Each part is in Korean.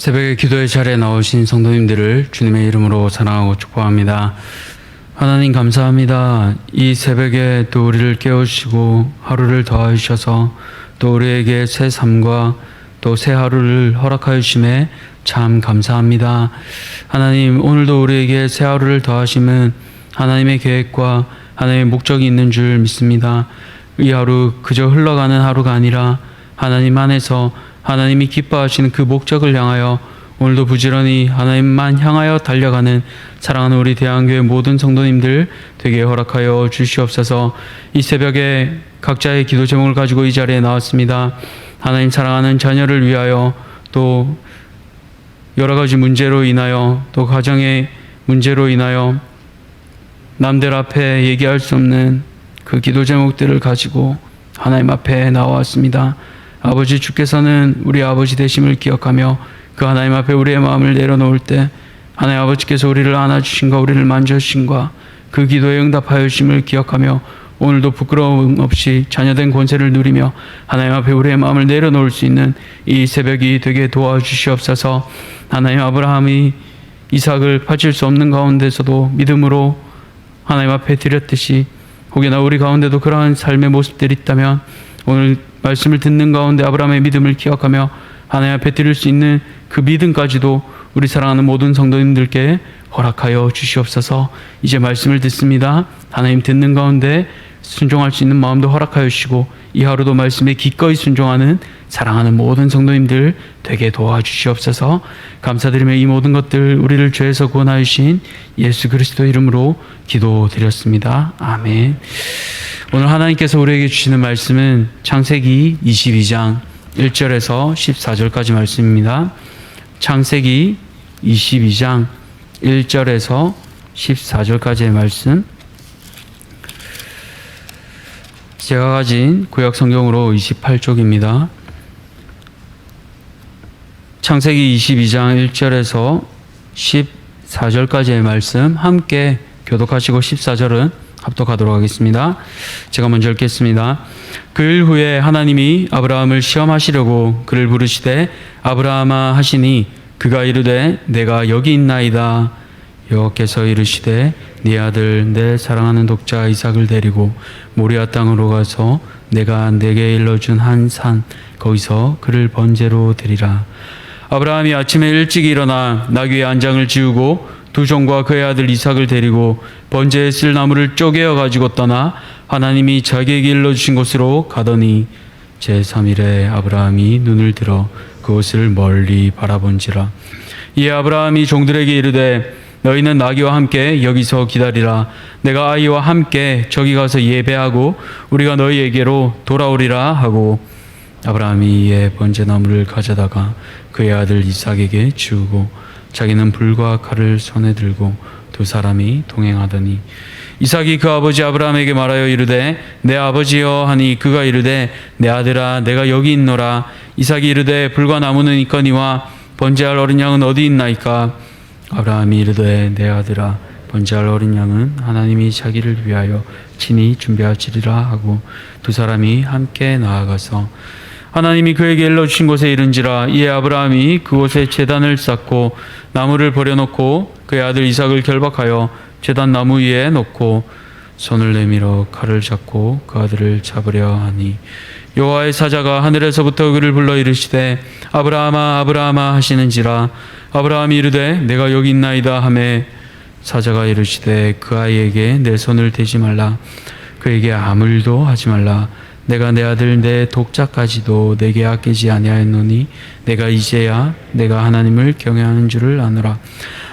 새벽에 기도의 자리에 나오신 성도님들을 주님의 이름으로 사랑하고 축복합니다. 하나님 감사합니다. 이 새벽에 또 우리를 깨우시고 하루를 더하셔서 또 우리에게 새 삶과 또 새 하루를 허락하여 주심에 참 감사합니다. 하나님, 오늘도 우리에게 새 하루를 더하심은 하나님의 계획과 하나님의 목적이 있는 줄 믿습니다. 이 하루 그저 흘러가는 하루가 아니라 하나님 안에서 하나님이 기뻐하시는 그 목적을 향하여 오늘도 부지런히 하나님만 향하여 달려가는 사랑하는 우리 대한교회 모든 성도님들 되게 허락하여 주시옵소서. 이 새벽에 각자의 기도 제목을 가지고 이 자리에 나왔습니다. 하나님 사랑하는 자녀를 위하여, 또 여러 가지 문제로 인하여, 또 가정의 문제로 인하여 남들 앞에 얘기할 수 없는 그 기도 제목들을 가지고 하나님 앞에 나왔습니다. 아버지, 주께서는 우리 아버지 되심을 기억하며 그 하나님 앞에 우리의 마음을 내려놓을 때 하나님 아버지께서 우리를 안아주신과 우리를 만져주신과 그 기도에 응답하여 주심을 기억하며 오늘도 부끄러움 없이 자녀된 권세를 누리며 하나님 앞에 우리의 마음을 내려놓을 수 있는 이 새벽이 되게 도와주시옵소서. 하나님, 아브라함이 이삭을 바칠 수 없는 가운데서도 믿음으로 하나님 앞에 드렸듯이 혹여나 우리 가운데도 그러한 삶의 모습들이 있다면 오늘 말씀을 듣는 가운데 아브라함의 믿음을 기억하며 하나님 앞에 드릴 수 있는 그 믿음까지도 우리 사랑하는 모든 성도님들께 허락하여 주시옵소서. 이제 말씀을 듣습니다. 하나님 듣는 가운데 순종할 수 있는 마음도 허락하여 주시고 이 하루도 말씀에 기꺼이 순종하는 사랑하는 모든 성도님들 되게 도와주시옵소서. 감사드리며 이 모든 것들 우리를 죄에서 구원하여 주신 예수 그리스도 이름으로 기도드렸습니다. 아멘. 오늘 하나님께서 우리에게 주시는 말씀은 창세기 22장 1절에서 14절까지 말씀입니다. 창세기 22장 1절에서 14절까지의 말씀, 제가 가진 구약 성경으로 28쪽입니다. 창세기 22장 1절에서 14절까지의 말씀 함께 교독하시고 14절은 합독하도록 하겠습니다. 제가 먼저 읽겠습니다. 그 일 후에 하나님이 아브라함을 시험하시려고 그를 부르시되 아브라함아 하시니 그가 이르되 내가 여기 있나이다. 여호와께서 이르시되 네 아들 내 사랑하는 독자 이삭을 데리고 모리아 땅으로 가서 내가 네게 일러준 한 산 거기서 그를 번제로 드리라. 아브라함이 아침에 일찍 일어나 나귀의 안장을 지우고 두 종과 그의 아들 이삭을 데리고 번제에 쓸 나무를 쪼개어 가지고 떠나 하나님이 자기에게 일러주신 곳으로 가더니 제3일에 아브라함이 눈을 들어 그곳을 멀리 바라본지라. 이에 아브라함이 종들에게 이르되 너희는 나귀와 함께 여기서 기다리라. 내가 아이와 함께 저기 가서 예배하고 우리가 너희에게로 돌아오리라 하고 아브라함이 이에 번제나무를 가져다가 그의 아들 이삭에게 주우고 자기는 불과 칼을 손에 들고 두 사람이 동행하더니 이삭이 그 아버지 아브라함에게 말하여 이르되 내 아버지여 하니 그가 이르되 내 아들아 내가 여기 있노라. 이삭이 이르되 불과 나무는 있거니와 번제할 어린 양은 어디 있나이까. 아브라함이 이르되 내 아들아 번제할 어린 양은 하나님이 자기를 위하여 친히 준비하시리라 하고 두 사람이 함께 나아가서 하나님이 그에게 일러주신 곳에 이른지라. 이에 아브라함이 그곳에 제단을 쌓고 나무를 버려놓고 그의 아들 이삭을 결박하여 제단 나무 위에 놓고 손을 내밀어 칼을 잡고 그 아들을 잡으려 하니 여호와의 사자가 하늘에서부터 그를 불러 이르시되 아브라함아 아브라함아 하시는지라. 아브라함이 이르되 내가 여기 있나이다 하매 사자가 이르시되 그 아이에게 내 손을 대지 말라. 그에게 아무 일도 하지 말라. 내가 내 아들 내 독자까지도 내게 아끼지 아니하였노니 내가 이제야 내가 하나님을 경외하는 줄을 아노라.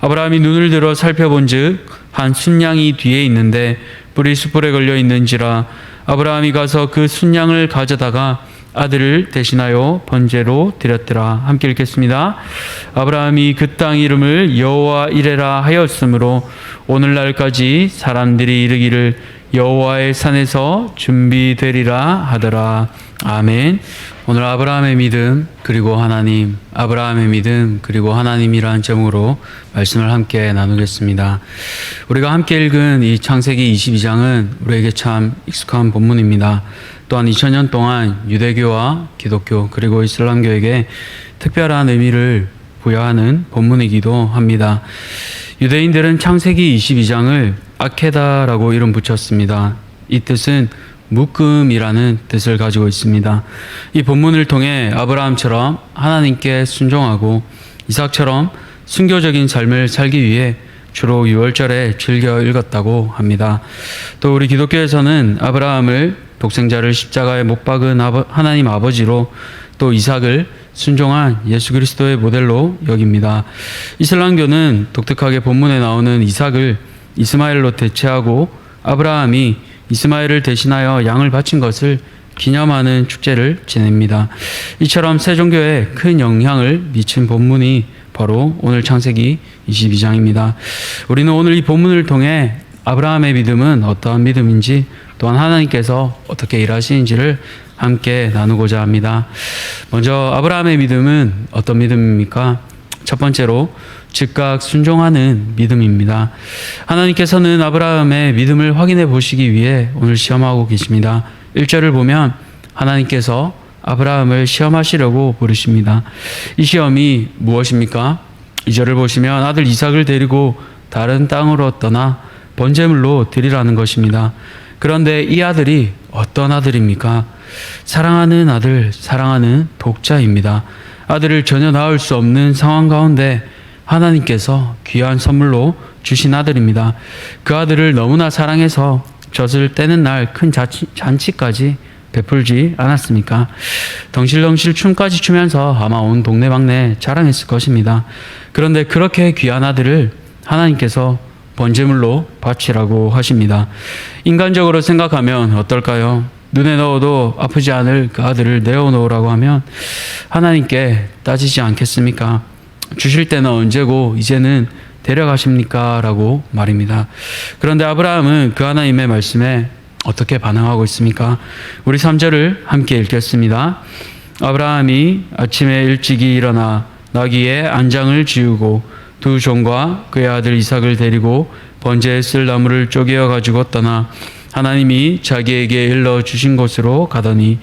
아브라함이 눈을 들어 살펴본즉 한 순양이 뒤에 있는데 뿔이 숯불에 걸려 있는지라. 아브라함이 가서 그 순양을 가져다가 아들을 대신하여 번제로 드렸더라. 함께 읽겠습니다. 아브라함이 그 땅 이름을 여호와 이레라 하였으므로 오늘날까지 사람들이 이르기를 여호와의 산에서 준비되리라 하더라. 아멘. 오늘 아브라함의 믿음 그리고 하나님, 아브라함의 믿음 그리고 하나님이라는 제목으로 말씀을 함께 나누겠습니다. 우리가 함께 읽은 이 창세기 22장은 우리에게 참 익숙한 본문입니다. 또한 2000년 동안 유대교와 기독교 그리고 이슬람교에게 특별한 의미를 부여하는 본문이기도 합니다. 유대인들은 창세기 22장을 아케다라고 이름 붙였습니다. 이 뜻은 묶음이라는 뜻을 가지고 있습니다. 이 본문을 통해 아브라함처럼 하나님께 순종하고 이삭처럼 순교적인 삶을 살기 위해 주로 6월절에 즐겨 읽었다고 합니다. 또 우리 기독교에서는 아브라함을 독생자를 십자가에 못 박은 하나님 아버지로, 또 이삭을 순종한 예수 그리스도의 모델로 여깁니다. 이슬람교는 독특하게 본문에 나오는 이삭을 이스마엘로 대체하고 아브라함이 이스마엘을 대신하여 양을 바친 것을 기념하는 축제를 지냅니다. 이처럼 새 종교에 큰 영향을 미친 본문이 바로 오늘 창세기 22장입니다. 우리는 오늘 이 본문을 통해 아브라함의 믿음은 어떠한 믿음인지, 또한 하나님께서 어떻게 일하시는지를 함께 나누고자 합니다. 먼저 아브라함의 믿음은 어떤 믿음입니까? 첫 번째로 즉각 순종하는 믿음입니다. 하나님께서는 아브라함의 믿음을 확인해 보시기 위해 오늘 시험하고 계십니다. 1절을 보면 하나님께서 아브라함을 시험하시려고 부르십니다. 이 시험이 무엇입니까? 2절을 보시면 아들 이삭을 데리고 다른 땅으로 떠나 번제물로 드리라는 것입니다. 그런데 이 아들이 어떤 아들입니까? 사랑하는 아들, 사랑하는 독자입니다. 아들을 전혀 낳을 수 없는 상황 가운데 하나님께서 귀한 선물로 주신 아들입니다. 그 아들을 너무나 사랑해서 젖을 떼는 날 큰 잔치까지 베풀지 않았습니까? 덩실덩실 춤까지 추면서 아마 온 동네방네 자랑했을 것입니다. 그런데 그렇게 귀한 아들을 하나님께서 번제물로 바치라고 하십니다. 인간적으로 생각하면 어떨까요? 눈에 넣어도 아프지 않을 그 아들을 내어놓으라고 하면 하나님께 따지지 않겠습니까? 주실 때는 언제고 이제는 데려가십니까? 라고 말입니다. 그런데 아브라함은 그 하나님의 말씀에 어떻게 반응하고 있습니까? 우리 3절을 함께 읽겠습니다. 아브라함이 아침에 일찍이 일어나 나귀의 안장을 지우고 두 종과 그의 아들 이삭을 데리고 번제에 쓸 나무를 쪼개어 가지고 떠나 하나님이 자기에게 일러 주신 곳으로 가더니,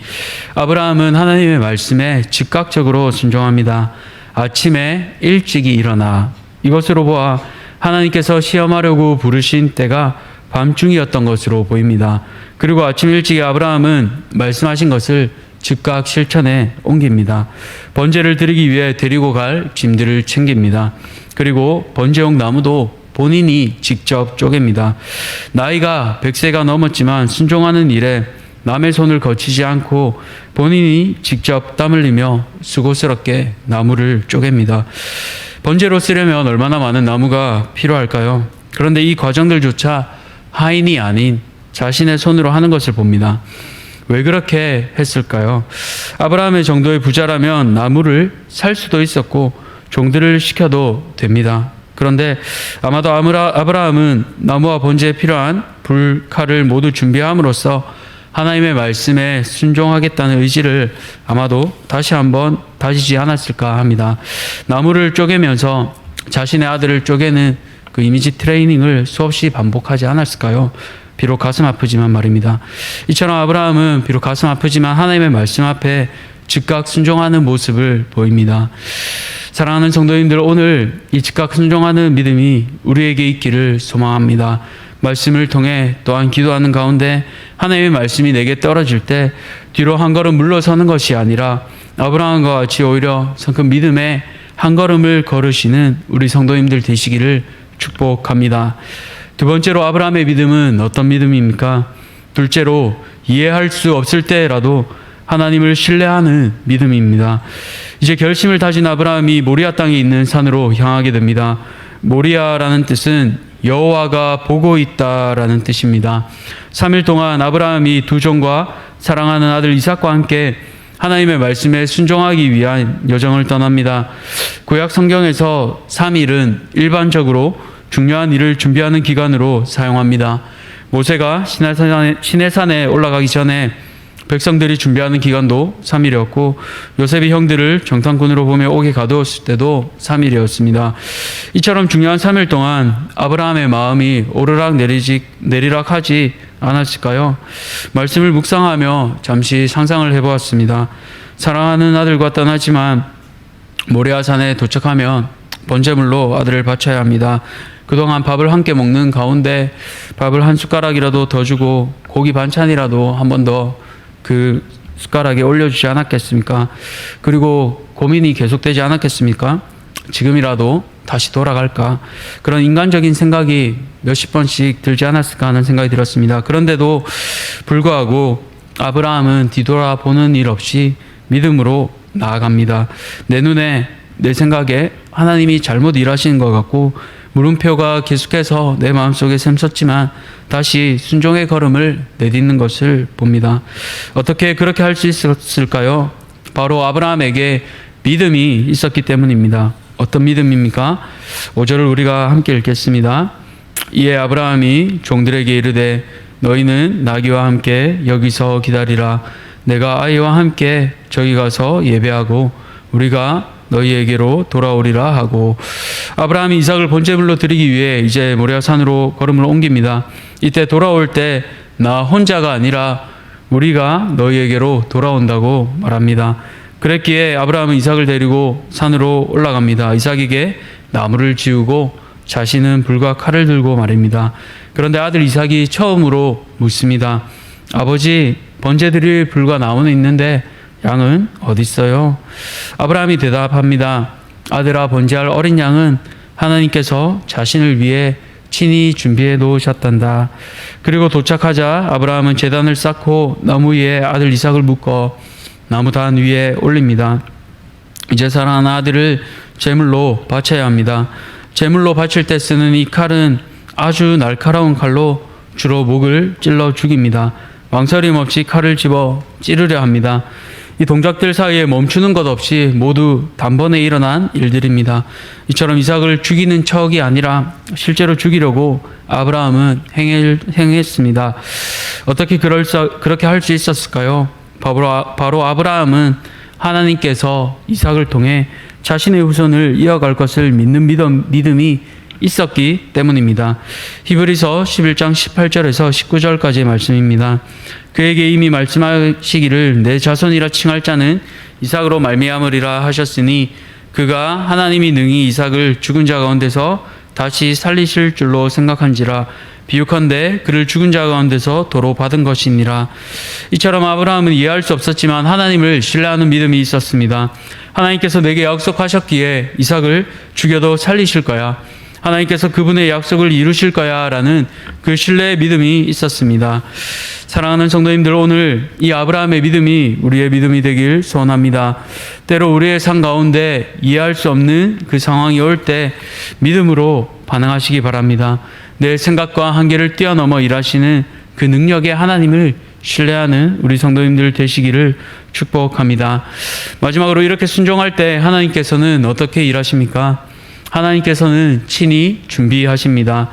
아브라함은 하나님의 말씀에 즉각적으로 순종합니다. 아침에 일찍이 일어나, 이것으로 보아 하나님께서 시험하려고 부르신 때가 밤중이었던 것으로 보입니다. 그리고 아침 일찍이 아브라함은 말씀하신 것을 즉각 실천에 옮깁니다. 번제를 드리기 위해 데리고 갈 짐들을 챙깁니다. 그리고 번제용 나무도 본인이 직접 쪼갭니다. 나이가 100세가 넘었지만 순종하는 일에 남의 손을 거치지 않고 본인이 직접 땀 흘리며 수고스럽게 나무를 쪼갭니다. 번제로 쓰려면 얼마나 많은 나무가 필요할까요? 그런데 이 과정들조차 하인이 아닌 자신의 손으로 하는 것을 봅니다. 왜 그렇게 했을까요? 아브라함의 정도의 부자라면 나무를 살 수도 있었고 종들을 시켜도 됩니다. 그런데 아마도 아브라함은 나무와 번제에 필요한 불, 칼을 모두 준비함으로써 하나님의 말씀에 순종하겠다는 의지를 아마도 다시 한번 다지지 않았을까 합니다. 나무를 쪼개면서 자신의 아들을 쪼개는 그 이미지 트레이닝을 수없이 반복하지 않았을까요? 비록 가슴 아프지만 말입니다. 이처럼 아브라함은 비록 가슴 아프지만 하나님의 말씀 앞에 즉각 순종하는 모습을 보입니다. 사랑하는 성도님들, 오늘 이 즉각 순종하는 믿음이 우리에게 있기를 소망합니다. 말씀을 통해 또한 기도하는 가운데 하나님의 말씀이 내게 떨어질 때 뒤로 한 걸음 물러서는 것이 아니라 아브라함과 같이 오히려 성큼 믿음의 한 걸음을 걸으시는 우리 성도님들 되시기를 축복합니다. 두 번째로 아브라함의 믿음은 어떤 믿음입니까? 둘째로 이해할 수 없을 때라도 하나님을 신뢰하는 믿음입니다. 이제 결심을 다진 아브라함이 모리아 땅에 있는 산으로 향하게 됩니다. 모리아라는 뜻은 여호와가 보고 있다라는 뜻입니다. 3일 동안 아브라함이 두 종과 사랑하는 아들 이삭과 함께 하나님의 말씀에 순종하기 위한 여정을 떠납니다. 구약 성경에서 3일은 일반적으로 중요한 일을 준비하는 기간으로 사용합니다. 모세가 시내산에 올라가기 전에 백성들이 준비하는 기간도 3일이었고 요셉이 형들을 정탐꾼으로 보며 옥에 가두었을 때도 3일이었습니다. 이처럼 중요한 3일 동안 아브라함의 마음이 오르락 내리락 하지 않았을까요? 말씀을 묵상하며 잠시 상상을 해보았습니다. 사랑하는 아들과 떠나지만 모레아 산에 도착하면 번제물로 아들을 바쳐야 합니다. 그동안 밥을 함께 먹는 가운데 밥을 한 숟가락이라도 더 주고 고기 반찬이라도 한 번 더 그 숟가락에 올려주지 않았겠습니까? 그리고 고민이 계속되지 않았겠습니까? 지금이라도 다시 돌아갈까? 그런 인간적인 생각이 몇십 번씩 들지 않았을까 하는 생각이 들었습니다. 그런데도 불구하고 아브라함은 뒤돌아보는 일 없이 믿음으로 나아갑니다. 내 눈에, 내 생각에 하나님이 잘못 일하시는 것 같고 물음표가 계속해서 내 마음속에 샘솟지만 다시 순종의 걸음을 내딛는 것을 봅니다. 어떻게 그렇게 할 수 있었을까요? 바로 아브라함에게 믿음이 있었기 때문입니다. 어떤 믿음입니까? 5절을 우리가 함께 읽겠습니다. 이에 아브라함이 종들에게 이르되 너희는 나귀와 함께 여기서 기다리라. 내가 아이와 함께 저기 가서 예배하고 우리가 너희에게로 돌아오리라 하고, 아브라함이 이삭을 번제물로 드리기 위해 이제 모리아 산으로 걸음을 옮깁니다. 이때 돌아올 때 나 혼자가 아니라 우리가 너희에게로 돌아온다고 말합니다. 그랬기에 아브라함은 이삭을 데리고 산으로 올라갑니다. 이삭에게 나무를 지우고 자신은 불과 칼을 들고 말입니다. 그런데 아들 이삭이 처음으로 묻습니다. 아버지, 번제 드릴 불과 나무는 있는데 양은 어디 있어요? 아브라함이 대답합니다. 아들아, 번제할 어린 양은 하나님께서 자신을 위해 친히 준비해 놓으셨단다. 그리고 도착하자 아브라함은 제단을 쌓고 나무 위에 아들 이삭을 묶어 나무단 위에 올립니다. 이제 사랑하는 아들을 제물로 바쳐야 합니다. 제물로 바칠 때 쓰는 이 칼은 아주 날카로운 칼로 주로 목을 찔러 죽입니다. 망설임 없이 칼을 집어 찌르려 합니다. 이 동작들 사이에 멈추는 것 없이 모두 단번에 일어난 일들입니다. 이처럼 이삭을 죽이는 척이 아니라 실제로 죽이려고 아브라함은 행했습니다. 어떻게 그렇게 할 수 있었을까요? 바로 아브라함은 하나님께서 이삭을 통해 자신의 후손을 이어갈 것을 믿는 믿음이 있었기 때문입니다. 히브리서 11장 18절에서 19절까지의 말씀입니다. 그에게 이미 말씀하시기를 내 자손이라 칭할 자는 이삭으로 말미암으리라 하셨으니 그가 하나님이 능히 이삭을 죽은 자 가운데서 다시 살리실 줄로 생각한지라 비유컨대 그를 죽은 자 가운데서 도로 받은 것이니라. 이처럼 아브라함은 이해할 수 없었지만 하나님을 신뢰하는 믿음이 있었습니다. 하나님께서 내게 약속하셨기에 이삭을 죽여도 살리실 거야. 하나님께서 그분의 약속을 이루실 거야 라는 그 신뢰의 믿음이 있었습니다. 사랑하는 성도님들, 오늘 이 아브라함의 믿음이 우리의 믿음이 되길 소원합니다. 때로 우리의 삶 가운데 이해할 수 없는 그 상황이 올 때 믿음으로 반응하시기 바랍니다. 내 생각과 한계를 뛰어넘어 일하시는 그 능력의 하나님을 신뢰하는 우리 성도님들 되시기를 축복합니다. 마지막으로 이렇게 순종할 때 하나님께서는 어떻게 일하십니까? 하나님께서는 친히 준비하십니다.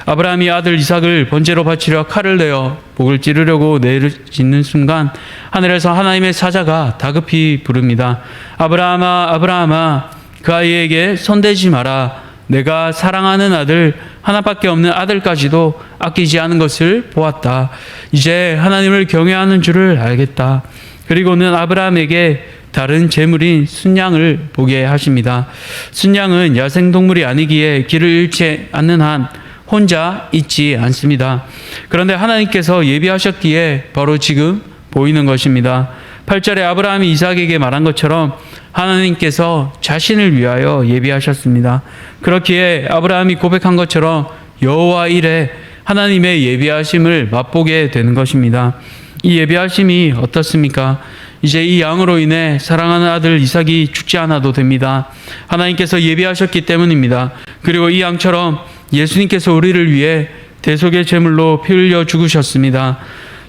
아브라함이 아들 이삭을 번제로 바치려 칼을 내어 목을 찌르려고 내딛는 순간 하늘에서 하나님의 사자가 다급히 부릅니다. 아브라함아, 아브라함아, 그 아이에게 손대지 마라. 내가 사랑하는 아들, 하나밖에 없는 아들까지도 아끼지 않은 것을 보았다. 이제 하나님을 경외하는 줄을 알겠다. 그리고는 아브라함에게 다른 제물인 순양을 보게 하십니다. 순양은 야생동물이 아니기에 길을 잃지 않는 한 혼자 있지 않습니다. 그런데 하나님께서 예비하셨기에 바로 지금 보이는 것입니다. 8절에 아브라함이 이삭에게 말한 것처럼 하나님께서 자신을 위하여 예비하셨습니다. 그렇기에 아브라함이 고백한 것처럼 여호와 이레 하나님의 예비하심을 맛보게 되는 것입니다. 이 예비하심이 어떻습니까? 이제 이 양으로 인해 사랑하는 아들 이삭이 죽지 않아도 됩니다. 하나님께서 예비하셨기 때문입니다. 그리고 이 양처럼 예수님께서 우리를 위해 대속의 제물로 피 흘려 죽으셨습니다.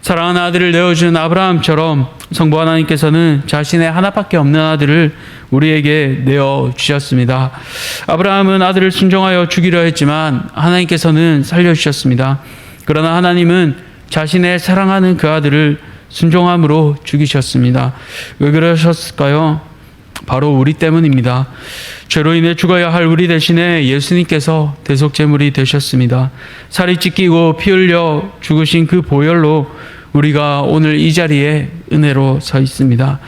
사랑하는 아들을 내어준 아브라함처럼 성부 하나님께서는 자신의 하나밖에 없는 아들을 우리에게 내어주셨습니다. 아브라함은 아들을 순종하여 죽이려 했지만 하나님께서는 살려주셨습니다. 그러나 하나님은 자신의 사랑하는 그 아들을 순종함으로 죽이셨습니다. 왜 그러셨을까요? 바로 우리 때문입니다. 죄로 인해 죽어야 할 우리 대신에 예수님께서 대속제물이 되셨습니다. 살이 찢기고 피 흘려 죽으신 그 보혈로 우리가 오늘 이 자리에 은혜로 서 있습니다.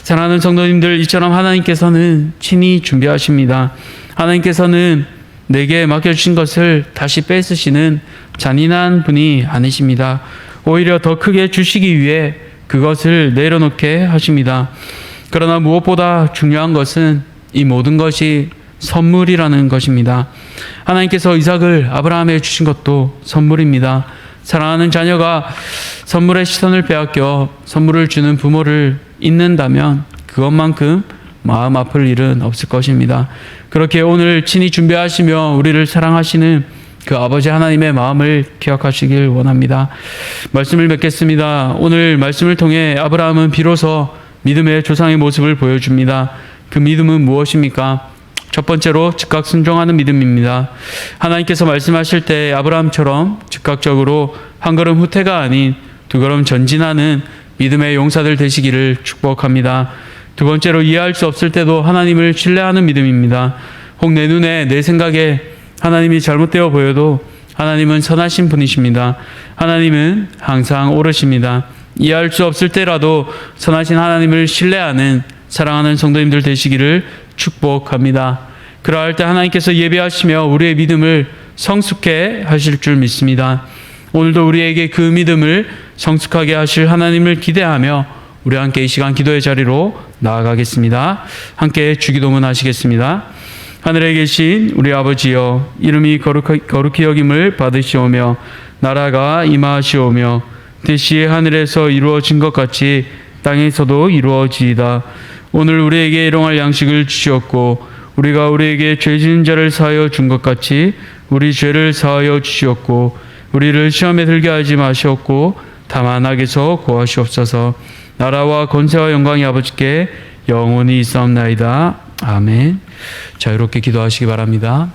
사랑하는 성도님들, 이처럼 하나님께서는 친히 준비하십니다. 하나님께서는 내게 맡겨주신 것을 다시 뺏으시는 잔인한 분이 아니십니다. 오히려 더 크게 주시기 위해 그것을 내려놓게 하십니다. 그러나 무엇보다 중요한 것은 이 모든 것이 선물이라는 것입니다. 하나님께서 이삭을 아브라함에 주신 것도 선물입니다. 사랑하는 자녀가 선물의 시선을 빼앗겨 선물을 주는 부모를 잊는다면 그것만큼 마음 아플 일은 없을 것입니다. 그렇게 오늘 친히 준비하시며 우리를 사랑하시는 그 아버지 하나님의 마음을 기억하시길 원합니다. 말씀을 맺겠습니다. 오늘 말씀을 통해 아브라함은 비로소 믿음의 조상의 모습을 보여줍니다. 그 믿음은 무엇입니까? 첫 번째로 즉각 순종하는 믿음입니다. 하나님께서 말씀하실 때 아브라함처럼 즉각적으로 한 걸음 후퇴가 아닌 두 걸음 전진하는 믿음의 용사들 되시기를 축복합니다. 두 번째로 이해할 수 없을 때도 하나님을 신뢰하는 믿음입니다. 혹 내 눈에 내 생각에 하나님이 잘못되어 보여도 하나님은 선하신 분이십니다. 하나님은 항상 옳으십니다. 이해할 수 없을 때라도 선하신 하나님을 신뢰하는 사랑하는 성도님들 되시기를 축복합니다. 그러할 때 하나님께서 예배하시며 우리의 믿음을 성숙해 하실 줄 믿습니다. 오늘도 우리에게 그 믿음을 성숙하게 하실 하나님을 기대하며 우리 함께 이 시간 기도의 자리로 나아가겠습니다. 함께 주기도문 하시겠습니다. 하늘에 계신 우리 아버지여, 이름이 거룩히 여김을 받으시오며 나라가 임하시오며 뜻이 하늘에서 이루어진 것 같이 땅에서도 이루어지이다. 오늘 우리에게 일용할 양식을 주시옵고 우리가 우리에게 죄 지은 자를 사하여 준 것 같이 우리 죄를 사하여 주시옵고 우리를 시험에 들게 하지 마시옵고 다만 악에서 구하시옵소서. 나라와 권세와 영광이 아버지께 영원히 있사옵나이다. 아멘. 자유롭게 기도하시기 바랍니다.